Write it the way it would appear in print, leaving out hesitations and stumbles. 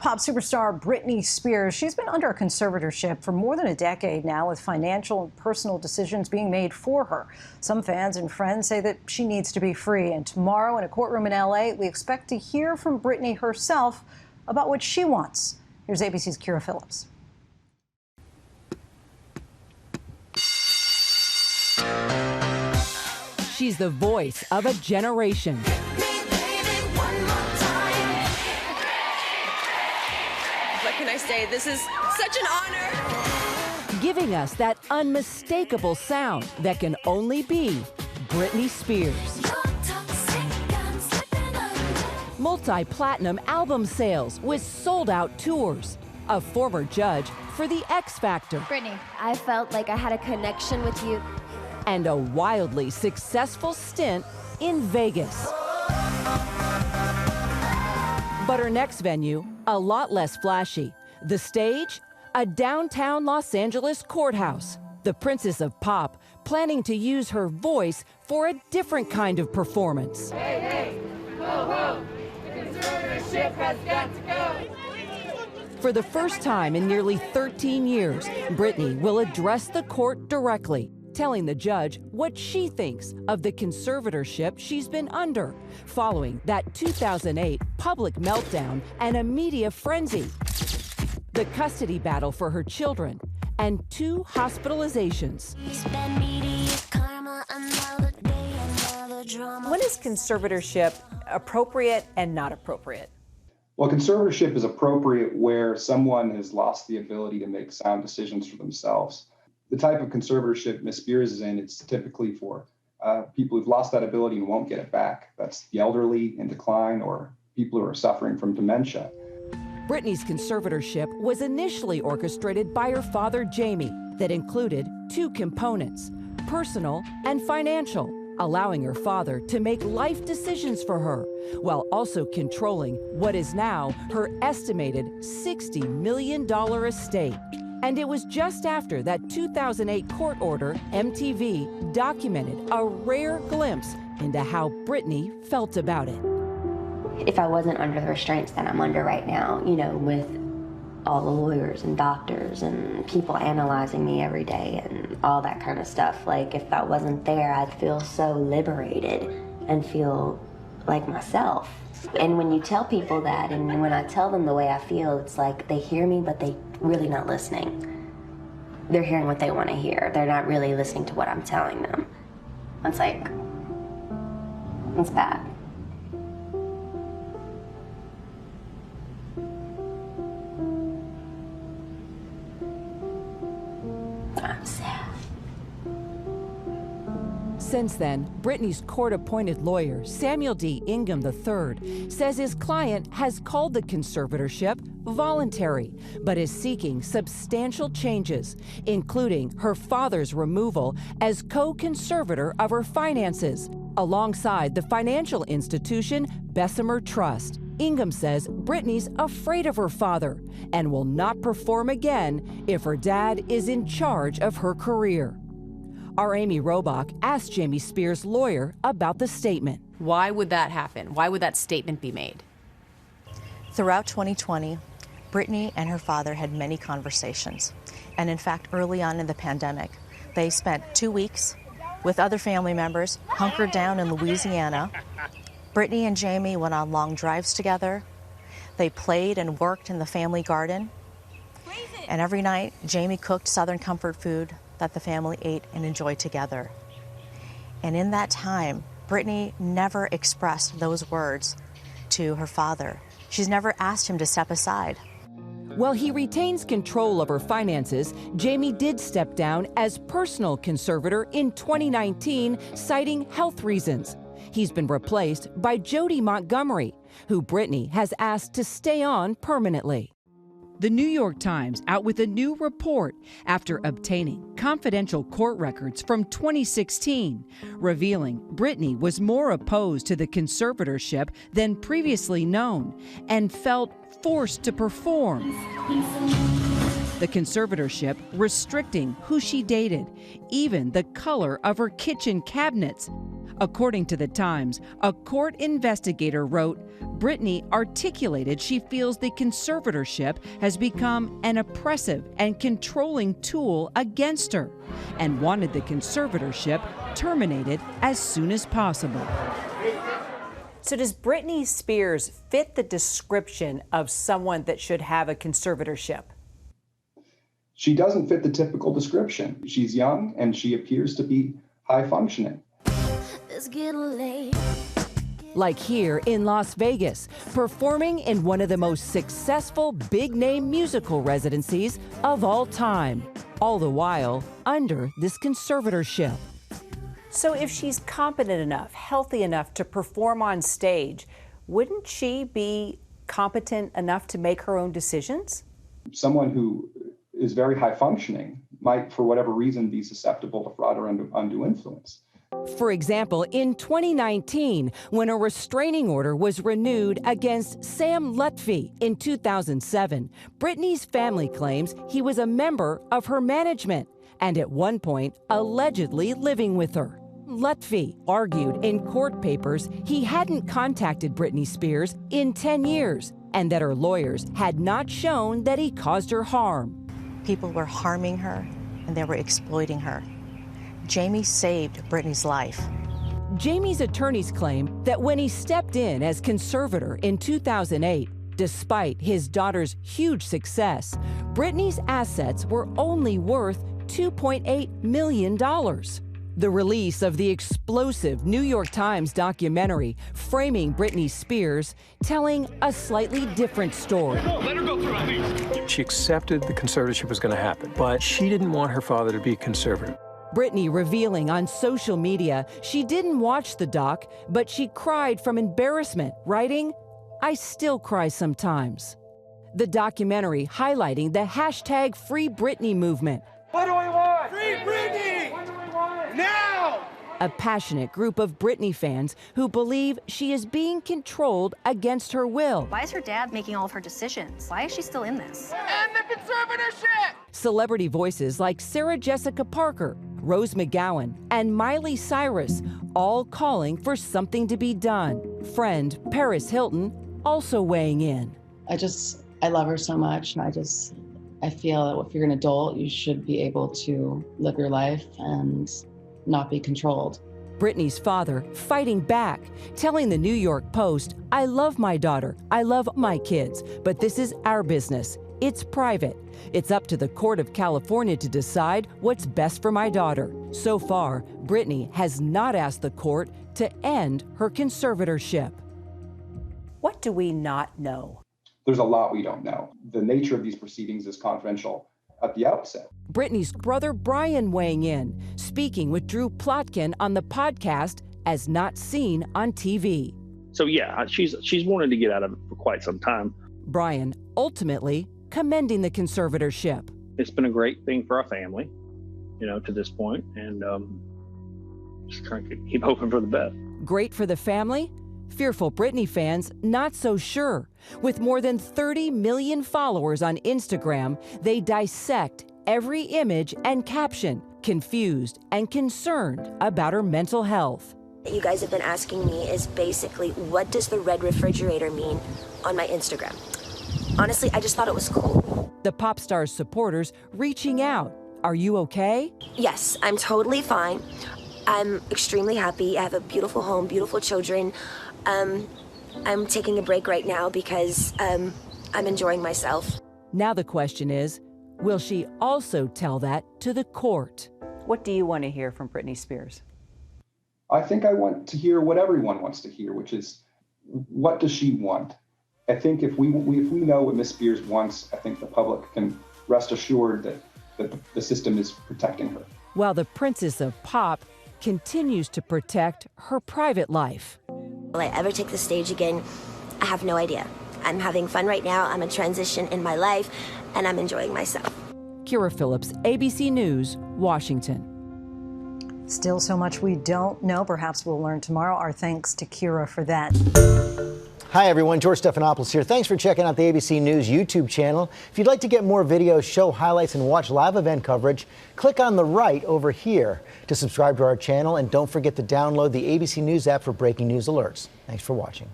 Pop superstar Britney Spears, she's been under a conservatorship for more than a decade now, with financial and personal decisions being made for her. Some fans and friends say that she needs to be free. And tomorrow in a courtroom in LA, we expect to hear from Britney herself about what she wants. Here's ABC's Kyra Phillips. She's the voice of a generation. What can I say? This is such an honor. Giving us that unmistakable sound that can only be Britney Spears. Multi-platinum album sales with sold-out tours. A former judge for the X Factor. Britney, I felt like I had a connection with you. And a wildly successful stint in Vegas. But her next venue, a lot less flashy. The stage, a downtown Los Angeles courthouse. The Princess of Pop planning to use her voice for a different kind of performance. Hey, hey, ho, ho, the conservatorship has got to go. For the first time in nearly 13 years, Britney will address the court directly, telling the judge what she thinks of the conservatorship she's been under, following that 2008 public meltdown and a media frenzy, the custody battle for her children, and 2 hospitalizations. When is conservatorship appropriate and not appropriate? Well, conservatorship is appropriate where someone has lost the ability to make sound decisions for themselves. The type of conservatorship Ms. Spears is in, it's typically for people who've lost that ability and won't get it back. That's the elderly in decline or people who are suffering from dementia. Britney's conservatorship was initially orchestrated by her father, Jamie, that included 2 components, personal and financial, allowing her father to make life decisions for her, while also controlling what is now her estimated $60 million estate. And it was just after that 2008 court order, MTV documented a rare glimpse into how Britney felt about it. If I wasn't under the restraints that I'm under right now, you know, with all the lawyers and doctors and people analyzing me every day and all that kind of stuff, like if that wasn't there, I'd feel so liberated and feel like myself. And when you tell people that, and when I tell them the way I feel, it's like they hear me, but they really not listening. They're hearing what they want to hear. They're not really listening to what I'm telling them. It's like, it's bad. I'm sad. Since then, Britney's court-appointed lawyer, Samuel D. Ingham III, says his client has called the conservatorship voluntary, but is seeking substantial changes, including her father's removal as co-conservator of her finances, alongside the financial institution Bessemer Trust. Ingham says Britney's afraid of her father and will not perform again if her dad is in charge of her career. Our Amy Robach asked Jamie Spears' lawyer about the statement. Why would that happen? Why would that statement be made? Throughout 2020, Britney and her father had many conversations. And in fact, early on in the pandemic, they spent 2 weeks with other family members, hunkered down in Louisiana. Britney and Jamie went on long drives together. They played and worked in the family garden. And every night, Jamie cooked Southern comfort food that the family ate and enjoyed together. And in that time, Britney never expressed those words to her father. She's never asked him to step aside. While he retains control of her finances, Jamie did step down as personal conservator in 2019, citing health reasons. He's been replaced by Jody Montgomery, who Britney has asked to stay on permanently. The New York Times out with a new report after obtaining confidential court records from 2016, revealing Britney was more opposed to the conservatorship than previously known and felt forced to perform. The conservatorship restricting who she dated, even the color of her kitchen cabinets. According to The Times, a court investigator wrote, Britney articulated she feels the conservatorship has become an oppressive and controlling tool against her and wanted the conservatorship terminated as soon as possible. So does Britney Spears fit the description of someone that should have a conservatorship? She doesn't fit the typical description. She's young and she appears to be high functioning. It's getting late. Like here in Las Vegas, performing in one of the most successful big-name musical residencies of all time, all the while under this conservatorship. So if she's competent enough, healthy enough to perform on stage, wouldn't she be competent enough to make her own decisions? Someone who is very high functioning might, for whatever reason, be susceptible to fraud or undue influence. For example, in 2019, when a restraining order was renewed against Sam Lutfi in 2007, Britney's family claims he was a member of her management and at one point allegedly living with her. Lutfi argued in court papers he hadn't contacted Britney Spears in 10 years and that her lawyers had not shown that he caused her harm. People were harming her and they were exploiting her. Jamie saved Britney's life. Jamie's attorneys claim that when he stepped in as conservator in 2008, despite his daughter's huge success, Britney's assets were only worth $2.8 million. The release of the explosive New York Times documentary framing Britney Spears, telling a slightly different story. Let her go through at least. She accepted the conservatorship was going to happen, but she didn't want her father to be conservative. Britney revealing on social media she didn't watch the doc, but she cried from embarrassment, writing, "I still cry sometimes." The documentary highlighting the hashtag Free Britney movement. What do we want? Free Britney! What do we want? Now! A passionate group of Britney fans who believe she is being controlled against her will. Why is her dad making all of her decisions? Why is she still in this? End the conservatorship! Celebrity voices like Sarah Jessica Parker, Rose McGowan, and Miley Cyrus all calling for something to be done. Friend Paris Hilton also weighing in. I love her so much. I feel that if you're an adult, you should be able to live your life and not be controlled. Britney's father fighting back, telling the New York Post, "I love my daughter, I love my kids, but this is our business. It's private. It's up to the Court of California to decide what's best for my daughter." So far, Britney has not asked the court to end her conservatorship. What do we not know? There's a lot we don't know. The nature of these proceedings is confidential at the outset. Britney's brother Brian weighing in, speaking with Drew Plotkin on the podcast As Not Seen on TV. So yeah, she's wanted to get out of it for quite some time. Brian ultimately commending the conservatorship. It's been a great thing for our family, to this point, and just trying to keep hoping for the best. Great for the family? Fearful Britney fans not so sure. With more than 30 million followers on Instagram, they dissect every image and caption, confused and concerned about her mental health. You guys have been asking me is basically, what does the red refrigerator mean on my Instagram? Honestly, I just thought it was cool. The pop star's supporters reaching out. Are you okay? Yes, I'm totally fine. I'm extremely happy. I have a beautiful home, beautiful children. I'm taking a break right now because I'm enjoying myself. Now the question is, will she also tell that to the court? What do you want to hear from Britney Spears? I think I want to hear what everyone wants to hear, which is, what does she want? I think if we know what Miss Spears wants, I think the public can rest assured that the system is protecting her. While the Princess of Pop continues to protect her private life. Will I ever take the stage again? I have no idea. I'm having fun right now. I'm in transition in my life, and I'm enjoying myself. Kyra Phillips, ABC News, Washington. Still so much we don't know. Perhaps we'll learn tomorrow. Our thanks to Kyra for that. Hi, everyone. George Stephanopoulos here. Thanks for checking out the ABC News YouTube channel. If you'd like to get more videos, show highlights, and watch live event coverage, click on the right over here to subscribe to our channel. And don't forget to download the ABC News app for breaking news alerts. Thanks for watching.